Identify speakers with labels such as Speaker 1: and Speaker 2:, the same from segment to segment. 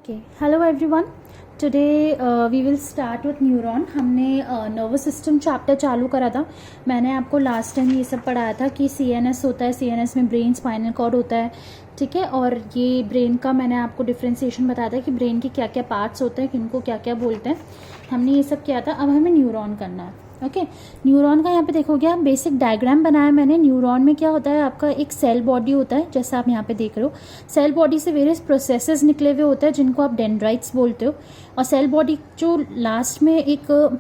Speaker 1: Okay, hello everyone. Today we will start with neuron. हमने nervous system chapter चालू करा था। मैंने आपको लास्ट टाइम ये सब पढ़ाया था कि सीएनएस होता है, सीएनएस में ब्रेन स्पाइनल कॉर्ड होता है, ठीक है। और ये ब्रेन का मैंने आपको डिफ्रेंसिएशन बताया था कि ब्रेन के क्या क्या पार्ट्स होते हैं, किनको क्या क्या बोलते हैं। हमने ये सब किया था। अब हमें न्यूरॉन करना है। ओके, न्यूरॉन का यहाँ पे देखोगे आप, बेसिक डायग्राम बनाया मैंने। न्यूरॉन में क्या होता है, आपका एक सेल बॉडी होता है, जैसा आप यहाँ पे देख रहे हो। सेल बॉडी से वेरियस प्रोसेसेस निकले हुए होते हैं जिनको आप डेंड्राइट्स बोलते हो। और सेल बॉडी जो लास्ट में एक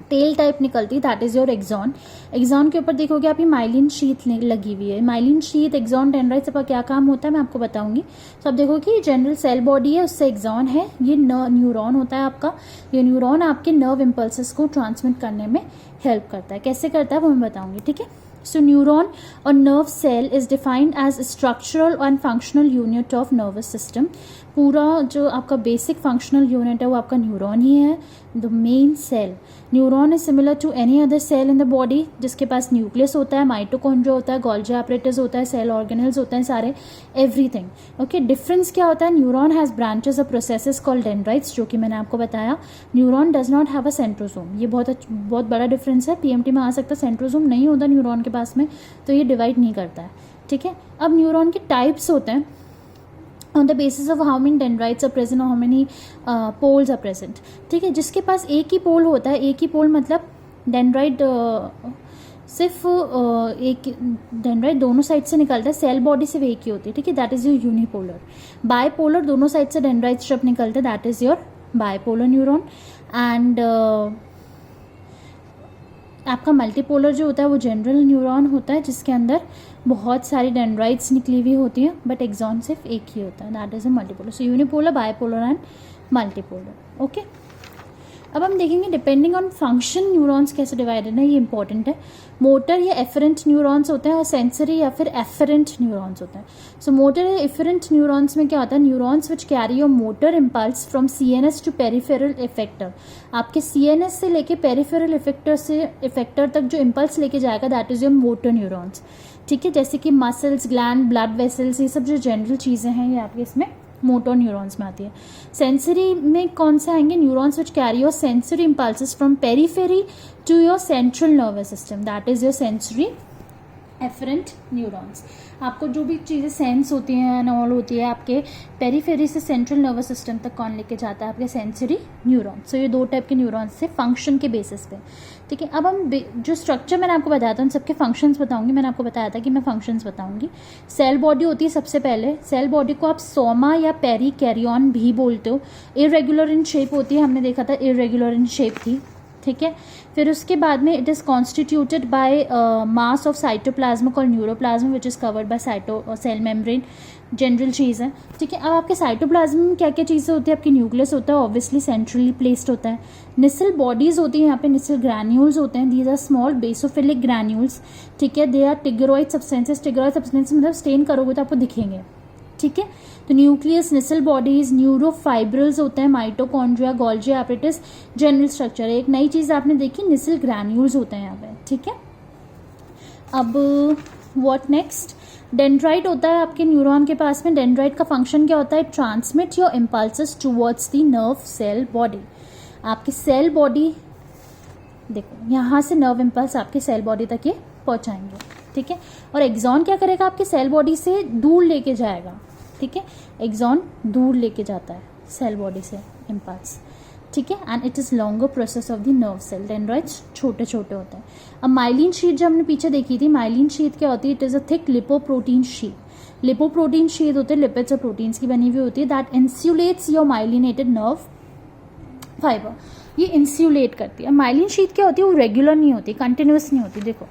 Speaker 1: टेल टाइप निकलती है, that is your axon. Axon के ऊपर देखोगे आप, ये माइलिन शीथ लगी हुई है। माइलिन शीथ, एक्सॉन, डेंड्राइट्स का क्या काम होता है मैं आपको बताऊंगी। तो आप देखो कि जनरल सेल बॉडी है, उससे एक्सॉन है, ये न्यूरॉन होता है आपका। ये न्यूरॉन आपके नर्व इम्पल्सेस को ट्रांसमिट करने में हेल्प करता है। कैसे करता है वो मैं बताऊंगी, ठीक है। सो न्यूरॉन और nerve cell is defined as structural and functional unit of nervous system. पूरा जो आपका बेसिक फंक्शनल यूनिट है वो आपका न्यूरॉन ही है, the main cell. Neuron is similar to any other cell in the body, जिसके पास न्यूक्लियस होता है, माइटोकॉन्ड्रिया होता है, गोल्जी एपरेटस होता है, सेल ऑर्गेनल्स होते हैं सारे, एवरीथिंग। ओके, डिफरेंस क्या होता है, neuron has branches of processes called dendrites, जो कि मैंने आपको बताया। Neuron does not have a centrosome. ये बहुत बड़ा डिफरेंस है। पीएमटी में आ सकता है, सेंट्रोसोम नहीं होता न्यूरॉन के पास में, तो ये डिवाइड नहीं करता है, ठीक है। अब न्यूरॉन के टाइप्स होते हैं on the basis of how many dendrites are present or how many poles are present, ठीक है। जिसके पास एक ही पोल होता है, एक ही पोल मतलब डेंड्राइट सिर्फ एक डेंड्राइट दोनों साइड से निकलता है। सेल बॉडी सिर्फ एक ही होती है, ठीक है, that is your unipolar. Bipolar, दोनों साइड से डेंड्राइट स्ट्रप निकलते हैं, that is your bipolar neuron. And आपका मल्टीपोलर जो होता है वो जनरल न्यूरॉन होता है, जिसके अंदर बहुत सारी डेंड्राइट्स निकली हुई होती हैं, बट एक्सॉन सिर्फ एक ही होता है, that is a multipolar. So unipolar, bipolar and multipolar. Okay, अब हम देखेंगे डिपेंडिंग ऑन फंक्शन न्यूरॉन्स कैसे डिवाइडेड है, ये इंपॉर्टेंट है। मोटर या एफरेंट न्यूरॉन्स होते हैं, और सेंसरी या फिर एफरेंट न्यूरॉन्स होते हैं। सो मोटर या एफरेंट न्यूरॉन्स में क्या होता है, neurons which carry your motor impulse from CNS to peripheral effector. आपके सीएनएस से लेके पेरिफेरल इफेक्टर तक जो इम्पल्स लेके जाएगा, that is your motor neurons, ठीक है। जैसे कि मसल्स, ग्लैंड, ब्लड वेसल्स, ये सब जो जनरल चीज़ें हैं ये आपके इसमें मोटर न्यूरॉन्स में आती है। सेंसरी में कौन से आएंगे, neurons which carry your sensory impulses from periphery to your central nervous system, that is your sensory afferent neurons. आपको जो भी चीज़ें सेंस होती हैं एंड ऑल होती है, आपके पेरिफेरी से सेंट्रल नर्वस सिस्टम तक कौन लेके जाता है, आपके सेंसरी न्यूरॉन्स। सो ये दो टाइप के न्यूरॉन्स से फंक्शन के बेसिस पे, ठीक है। अब हम जो स्ट्रक्चर मैंने आपको बताया था उन सबके फंक्शंस बताऊंगी। मैंने आपको बताया था कि मैं फंक्शंस बताऊंगी। सेल बॉडी होती है सबसे पहले। सेल बॉडी को आप सोमा या पेरी कैरियन भी बोलते हो। इरेगुलर इन शेप होती है, हमने देखा था इरेगुलर इन शेप थी, ठीक है। फिर उसके बाद में it is constituted by mass of cytoplasm called neuroplasm which is covered by cell membrane, general चीज़ है, ठीक है। अब आपके साइटोप्लाज्म में क्या क्या चीज़ें होती है, आपकी न्यूक्लियस होता है, ऑब्वियसली सेंट्रली प्लेस्ड होता है। निसल बॉडीज होती है, यहाँ पे निसल ग्रैन्यूल्स होते हैं, these are small basophilic granules, ठीक है। They are tigroid substances. Tigroid substances मतलब स्टेन करोगे तो आपको दिखेंगे, ठीक है। तो न्यूक्लियस, निसल बॉडीज, न्यूरोफाइब्रल्स होते हैं, mitochondria, Golgi apparatus, general structure. एक नई चीज़ आपने देखी, निसल ग्रैन्यूल्स होते हैं यहाँ पे, ठीक है। अब व्हाट नेक्स्ट, डेंड्राइट होता है आपके न्यूरॉन के पास में। डेंड्राइट का फंक्शन क्या होता है, transmit your impulses towards the nerve cell body. आपकी सेल बॉडी देखो, यहाँ से नर्व इम्पल्स आपके सेल बॉडी तक ये पहुँचाएंगे, ठीक है। और एक्सॉन क्या करेगा, आपकी सेल बॉडी से दूर लेके जाएगा, ठीक है। एक्सॉन दूर लेके जाता है सेल बॉडी से इम्पल्स, ठीक है। And it is longer process of the nerve cell. Dendrites छोटे छोटे होते हैं। अब माइलिन शीट जो हमने पीछे देखी थी, माइलिन शीट क्या होती है, it is a thick lipoprotein sheet. Lipoprotein sheet होते हैं, लिपिड्स और प्रोटीन्स की बनी हुई होती है, that insulates your myelinated nerve fibre. ये इंसुलेट करती है। माइलिन शीट क्या होती है, वो रेगुलर नहीं होती, कंटिन्यूस नहीं होती। देखो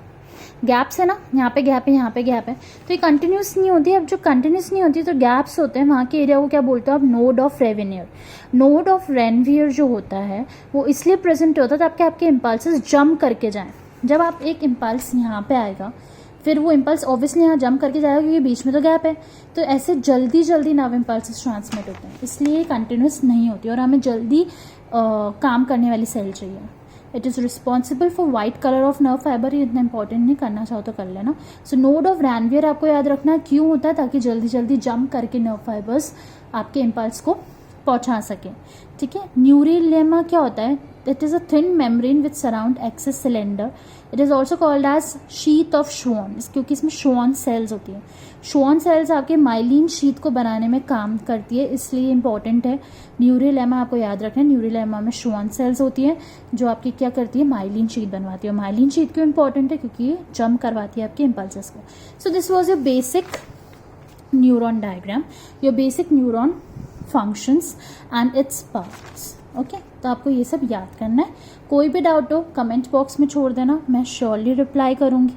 Speaker 1: गैप्स है ना, यहाँ पे गैप है, यहाँ पे गैप है, तो ये कंटिन्यूस नहीं होती। अब जो कंटिन्यूस नहीं होती तो गैप्स होते हैं, वहाँ के एरिया को क्या बोलते हो आप, node of Ranvier. Node of Ranvier जो होता है वो इसलिए प्रेजेंट होता है ताकि आपके इम्पल्सेस जंप करके जाएं। जब आप एक इम्पल्स यहाँ पे आएगा, फिर वो इम्पल्स ऑब्वियसली यहाँ जंप करके जाएगा क्योंकि बीच में तो गैप है, तो ऐसे जल्दी जल्दी नर्व इम्पल्सेस ट्रांसमिट होते हैं, इसलिए कंटिन्यूस नहीं होती। और हमें जल्दी काम करने वाली सेल चाहिए। It is responsible for white colour of nerve fibre. ये इतना इंपॉर्टेंट नहीं, करना चाहो तो कर लेना। सो नोड ऑफ रैनवियर आपको याद रखना क्यों होता है, ताकि जल्दी जल्दी जंप करके नर्व फाइबर्स आपके इम्पल्स को पहुंचा सके, ठीक है। न्यूरिलेमा क्या होता है? It is a thin membrane which surround axis cylinder. It is also called as sheath of Schwann, क्योंकि इसमें श्वॉन सेल्स होती है। श्वॉन सेल्स आपके माइलिन शीथ को बनाने में काम करती है, इसलिए इंपॉर्टेंट है। न्यूरिलेमा आपको याद रखना है, न्यूरिलेमा में श्वॉन सेल्स होती है जो आपकी क्या करती है, माइलिन शीथ बनवाती है। माइलिन शीथ क्यों इंपॉर्टेंट है? क्योंकि ये जंप करवाती है आपके इम्पल्सेस को। So this was your basic neuron diagram, your basic neuron functions and its parts. Okay, तो आपको ये सब याद करना है। कोई भी डाउट हो कमेंट बॉक्स में छोड़ देना, मैं श्योरली रिप्लाई करूँगी।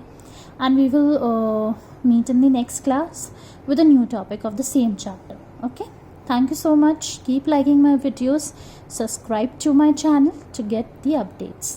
Speaker 1: And we will meet in the next class with a new topic of the same chapter. Okay, thank you so much. Keep liking my videos. Subscribe to my channel to get the updates.